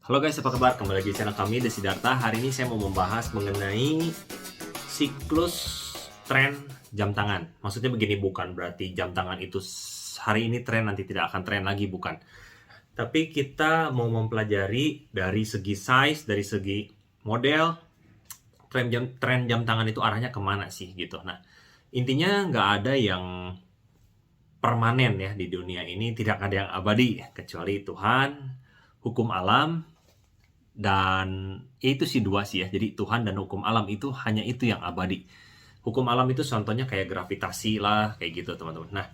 Halo guys, apa kabar? Kembali lagi di channel kami, The Siddhartha. Hari ini saya mau membahas mengenai siklus tren jam tangan. Maksudnya begini, bukan berarti jam tangan itu hari ini tren, nanti tidak akan tren lagi, bukan. Tapi kita mau mempelajari dari segi size, dari segi model, tren jam tangan itu arahnya kemana sih gitu. Nah, intinya nggak ada yang permanen ya di dunia ini, tidak ada yang abadi kecuali Tuhan, hukum alam, dan itu sih dua sih ya. Jadi Tuhan dan hukum alam itu hanya itu yang abadi. Hukum alam itu contohnya kayak gravitasi lah, kayak gitu teman-teman. Nah,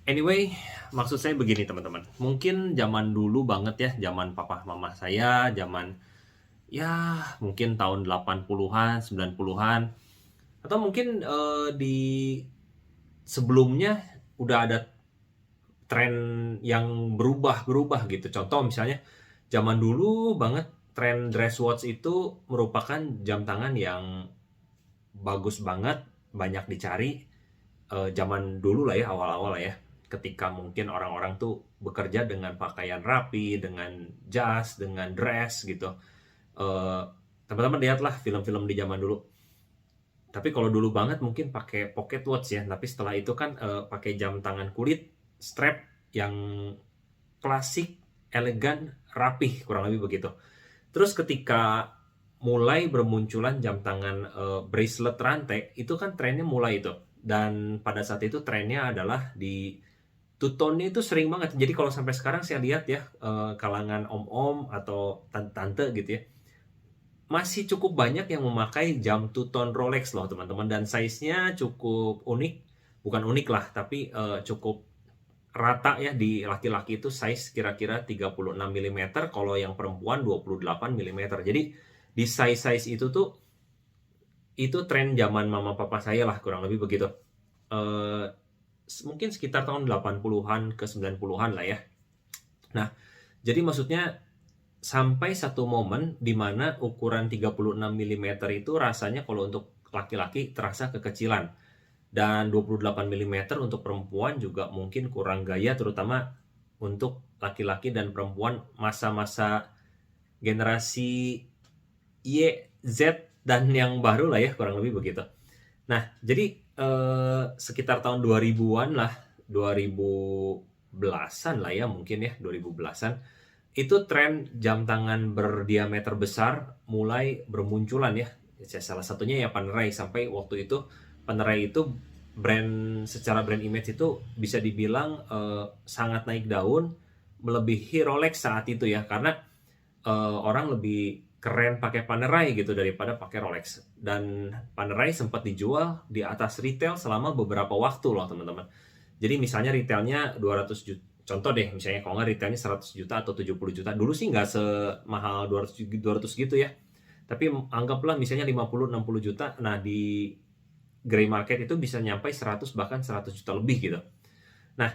anyway, maksud saya begini teman-teman. Mungkin zaman dulu banget ya, zaman papa mama saya, zaman ya mungkin tahun 80-an, 90-an, atau mungkin di sebelumnya udah ada tren yang berubah gitu. Contoh misalnya zaman dulu banget tren dress watch itu merupakan jam tangan yang bagus banget, banyak dicari zaman dulu lah ya, awal-awal ya. Ketika mungkin orang-orang tuh bekerja dengan pakaian rapi, dengan jas, dengan dress gitu. Teman-teman lihatlah film-film di zaman dulu. Tapi kalau dulu banget mungkin pakai pocket watch ya, tapi setelah itu kan pakai jam tangan kulit strap yang klasik, elegan, rapih, kurang lebih begitu. Terus ketika mulai bermunculan jam tangan bracelet rantai, itu kan trennya mulai itu. Dan pada saat itu trennya adalah di two-tone-nya itu sering banget. Jadi kalau sampai sekarang saya lihat ya, kalangan om-om atau tante-tante gitu ya, masih cukup banyak yang memakai jam two-tone Rolex loh teman-teman. Dan size-nya cukup unik. Bukan unik lah, tapi cukup rata ya. Di laki-laki itu size kira-kira 36 mm, kalau yang perempuan 28 mm. Jadi di size-size itu tuh itu tren zaman mama papa saya lah, kurang lebih begitu. Mungkin sekitar tahun 80-an ke 90-an lah ya. Nah, jadi maksudnya sampai satu momen di mana ukuran 36 mm itu rasanya kalau untuk laki-laki terasa kekecilan. Dan 28 mm untuk perempuan juga mungkin kurang gaya, terutama untuk laki-laki dan perempuan masa-masa generasi Y, Z, dan yang baru lah ya, kurang lebih begitu. Nah, jadi sekitar tahun 2000-an lah, 2010-an lah ya mungkin ya, 2010-an, itu tren jam tangan berdiameter besar mulai bermunculan ya. Salah satunya ya Panerai. Sampai waktu itu Panerai itu secara brand image itu bisa dibilang sangat naik daun, melebihi Rolex saat itu ya, karena orang lebih keren pakai Panerai gitu daripada pakai Rolex. Dan Panerai sempat dijual di atas retail selama beberapa waktu loh teman-teman. Jadi misalnya retailnya 200 juta, contoh deh misalnya, kalau nggak retailnya 100 juta atau 70 juta. Dulu sih nggak semahal 200 gitu ya, tapi anggaplah misalnya 50-60 juta. Nah, di gray market itu bisa nyampe 100, bahkan 100 juta lebih gitu. Nah,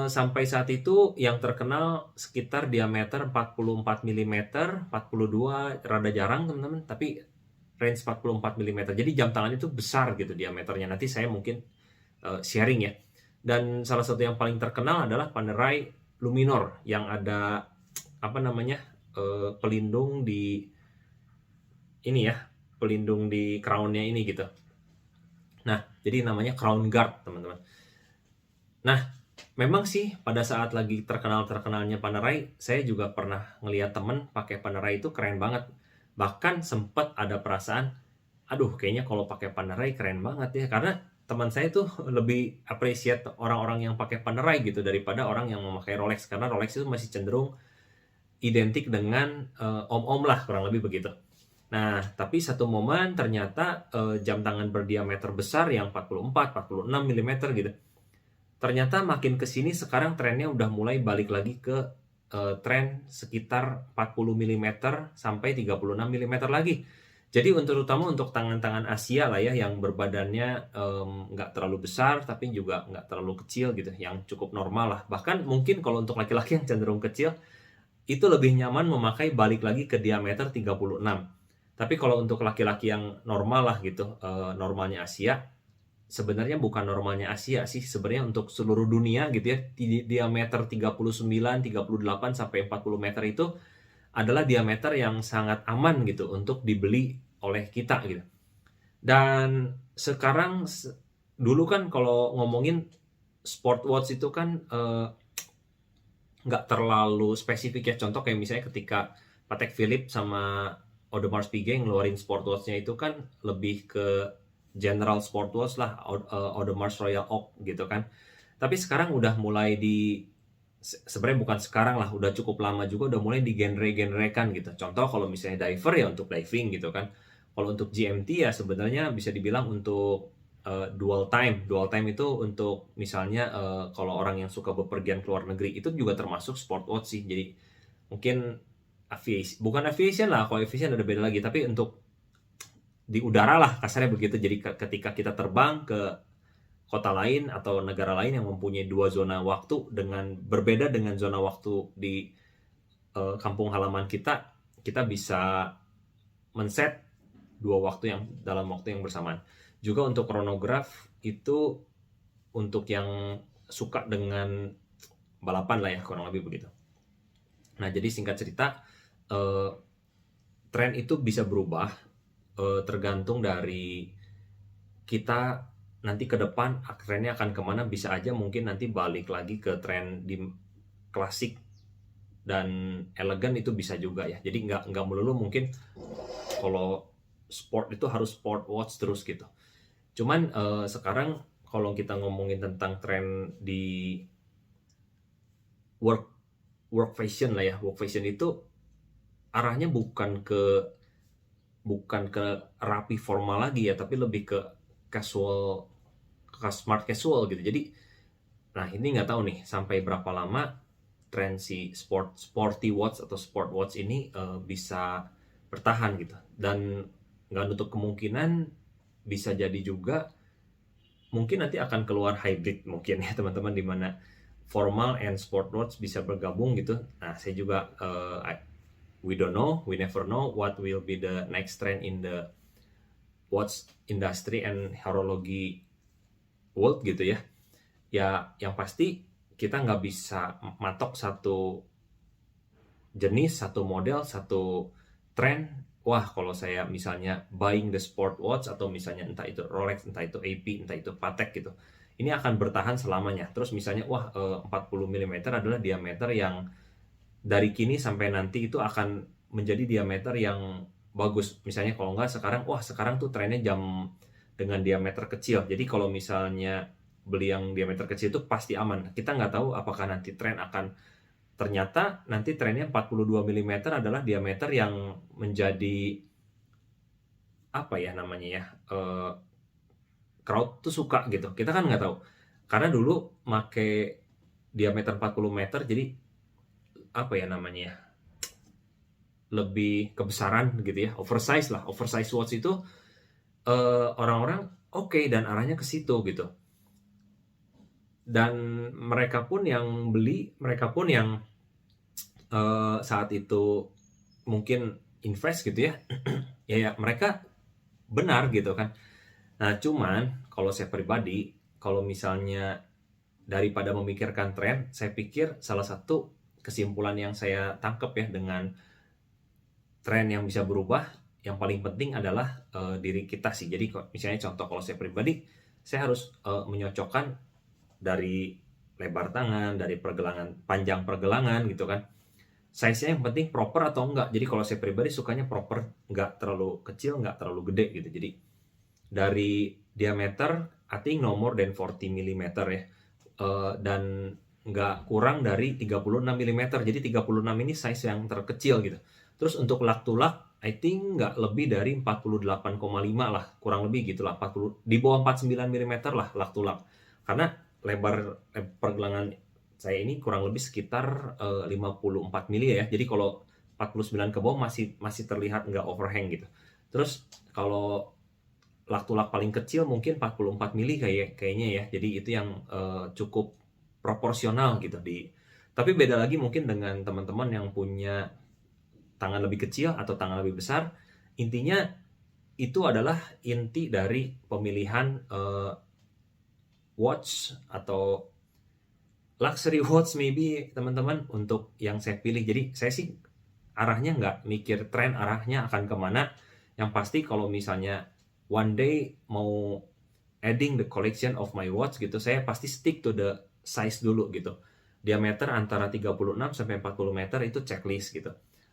sampai saat itu yang terkenal sekitar diameter 44 mm, 42 rada jarang teman-teman, tapi range 44 mm. Jadi jam tangan itu besar gitu diameternya. Nanti saya mungkin sharing ya. Dan salah satu yang paling terkenal adalah Panerai Luminor yang ada apa namanya, pelindung di ini ya, pelindung di crown-nya ini gitu. Nah, jadi namanya crown guard teman-teman. Nah, memang sih pada saat lagi terkenalnya Panerai, saya juga pernah ngeliat temen pakai Panerai itu keren banget. Bahkan sempat ada perasaan, aduh kayaknya kalau pakai Panerai keren banget ya, karena teman saya tuh lebih appreciate orang-orang yang pakai Panerai gitu daripada orang yang memakai Rolex, karena Rolex itu masih cenderung identik dengan om-om lah, kurang lebih begitu. Nah, tapi satu momen ternyata jam tangan berdiameter besar yang 44, 46 mm gitu, ternyata makin kesini sekarang trennya udah mulai balik lagi ke tren sekitar 40 mm sampai 36 mm lagi. Jadi terutama untuk tangan-tangan Asia lah ya, yang berbadannya nggak terlalu besar tapi juga nggak terlalu kecil gitu, yang cukup normal lah. Bahkan mungkin kalau untuk laki-laki yang cenderung kecil, itu lebih nyaman memakai balik lagi ke diameter 36. Tapi kalau untuk laki-laki yang normal lah gitu, normalnya Asia, sebenarnya bukan normalnya Asia sih, sebenarnya untuk seluruh dunia gitu ya, di diameter 39, 38 sampai 40 meter itu adalah diameter yang sangat aman gitu untuk dibeli oleh kita gitu. Dan sekarang dulu kan kalau ngomongin sport watch itu kan nggak terlalu spesifik ya. Contoh kayak misalnya ketika Patek Philippe sama Audemars Piguet ngeluarin sport watch-nya itu kan lebih ke general sport watch lah, Audemars Royal Oak gitu kan. Tapi sekarang udah mulai sebenarnya bukan sekarang lah, udah cukup lama juga udah mulai digenre-genrekan gitu. Contoh kalau misalnya diver ya untuk diving gitu kan. Kalau untuk GMT ya sebenarnya bisa dibilang untuk dual time. Dual time itu untuk misalnya kalau orang yang suka bepergian ke luar negeri itu juga termasuk sport watch sih. Jadi mungkin aviation, bukan aviation lah, kalau aviation ada beda lagi, tapi untuk di udara lah kasarnya begitu. Jadi ketika kita terbang ke kota lain atau negara lain yang mempunyai dua zona waktu dengan berbeda dengan zona waktu di kampung halaman kita, kita bisa men-set dua waktu yang dalam waktu yang bersamaan. Juga untuk chronograph itu untuk yang suka dengan balapan lah ya, kurang lebih begitu. Nah, jadi singkat cerita, tren itu bisa berubah tergantung dari kita nanti ke depan trennya akan kemana. Bisa aja mungkin nanti balik lagi ke tren di klasik dan elegan, itu bisa juga ya. Jadi nggak melulu mungkin kalau sport itu harus sport watch terus gitu. Cuman sekarang kalau kita ngomongin tentang tren di work fashion lah ya, work fashion itu arahnya bukan ke rapi formal lagi ya, tapi lebih ke casual, ke smart casual gitu. Jadi nah ini nggak tahu nih sampai berapa lama tren si sporty watch atau sport watch ini bisa bertahan gitu. Dan nggak nutup kemungkinan bisa jadi juga mungkin nanti akan keluar hybrid mungkin ya teman-teman, dimana formal and sport watch bisa bergabung gitu. Nah saya juga we don't know, we never know what will be the next trend in the watch industry and horology world gitu ya. Ya yang pasti kita nggak bisa matok satu jenis, satu model, satu tren. Wah kalau saya misalnya buying the sport watch atau misalnya entah itu Rolex, entah itu AP, entah itu Patek gitu, ini akan bertahan selamanya. Terus misalnya wah 40 mm adalah diameter yang dari kini sampai nanti itu akan menjadi diameter yang bagus. Misalnya kalau nggak sekarang, wah sekarang tuh trennya jam dengan diameter kecil. Jadi kalau misalnya beli yang diameter kecil itu pasti aman. Kita nggak tahu apakah nanti tren akan, ternyata nanti trennya 42 mm adalah diameter yang menjadi apa ya namanya ya, crowd tuh suka gitu. Kita kan nggak tahu. Karena dulu make diameter 40 meter jadi apa ya namanya ya, lebih kebesaran gitu ya, oversize lah, oversize watch itu orang-orang oke, dan arahnya ke situ gitu. Dan mereka pun yang beli, mereka pun yang saat itu mungkin invest gitu ya, ya mereka benar gitu kan. Nah cuman kalau saya pribadi, kalau misalnya daripada memikirkan tren, saya pikir salah satu kesimpulan yang saya tangkap ya dengan tren yang bisa berubah, yang paling penting adalah diri kita sih. Jadi misalnya contoh kalau saya pribadi, saya harus menyocokkan dari lebar tangan, dari pergelangan, panjang pergelangan gitu kan. Size-nya yang penting proper atau enggak. Jadi kalau saya pribadi sukanya proper, enggak terlalu kecil, enggak terlalu gede gitu. Jadi dari diameter, I think no more than 40 mm ya. Dan nggak kurang dari 36 mm. Jadi 36 ini size yang terkecil gitu. Terus untuk lug to lug, I think nggak lebih dari 48,5 lah, kurang lebih gitu lah, 40, di bawah 49 mm lah lug to lug. Karena lebar pergelangan saya ini kurang lebih sekitar 54 mm ya. Jadi kalau 49 ke bawah masih terlihat nggak overhang gitu. Terus kalau lug to lug paling kecil mungkin 44 mm kayaknya ya. Jadi itu yang cukup proporsional gitu tapi beda lagi mungkin dengan teman-teman yang punya tangan lebih kecil atau tangan lebih besar. Intinya itu adalah inti dari pemilihan watch atau luxury watch maybe teman-teman untuk yang saya pilih. Jadi saya sih arahnya nggak mikir tren arahnya akan kemana. Yang pasti kalau misalnya one day mau adding the collection of my watch gitu, saya pasti stick to the size dulu gitu. Diameter antara 36 sampai 40 meter itu checklist gitu.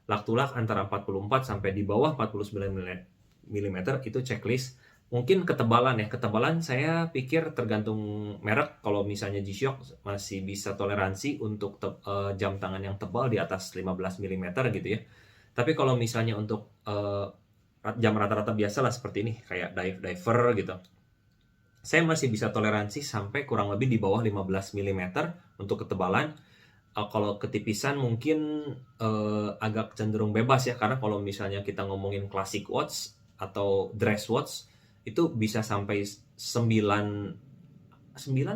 Lak-to-lak antara 44 sampai di bawah 49 mm itu checklist. Mungkin ketebalan ya, ketebalan saya pikir tergantung merek. Kalau misalnya G-Shock masih bisa toleransi untuk jam tangan yang tebal di atas 15 mm gitu ya. Tapi kalau misalnya untuk jam rata-rata biasa lah seperti ini, kayak diver gitu, saya masih bisa toleransi sampai kurang lebih di bawah 15 mm untuk ketebalan. Kalau ketipisan mungkin agak cenderung bebas ya, karena kalau misalnya kita ngomongin classic watch atau dress watch, itu bisa sampai 9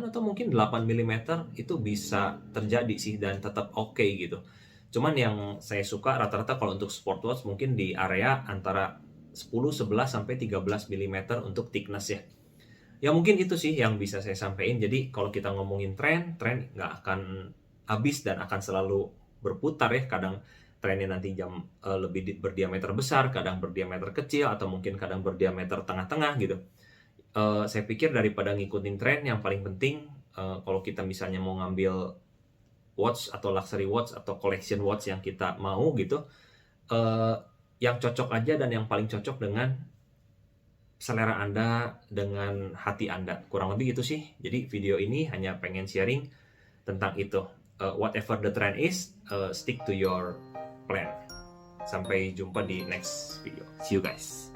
atau mungkin 8 mm itu bisa terjadi sih dan tetap oke gitu. Cuman yang saya suka rata-rata kalau untuk sport watch mungkin di area antara 10, 11 sampai 13 mm untuk thickness ya. Ya mungkin itu sih yang bisa saya sampaikan. Jadi kalau kita ngomongin tren nggak akan habis dan akan selalu berputar ya. Kadang trennya nanti jam lebih berdiameter besar, kadang berdiameter kecil, atau mungkin kadang berdiameter tengah-tengah gitu. Saya pikir daripada ngikutin tren, yang paling penting kalau kita misalnya mau ngambil watch atau luxury watch atau collection watch yang kita mau gitu, yang cocok aja dan yang paling cocok dengan selera Anda, dengan hati Anda. Kurang lebih gitu sih. Jadi video ini hanya pengen sharing tentang itu. Whatever the trend is, stick to your plan. Sampai jumpa di next video. See you guys.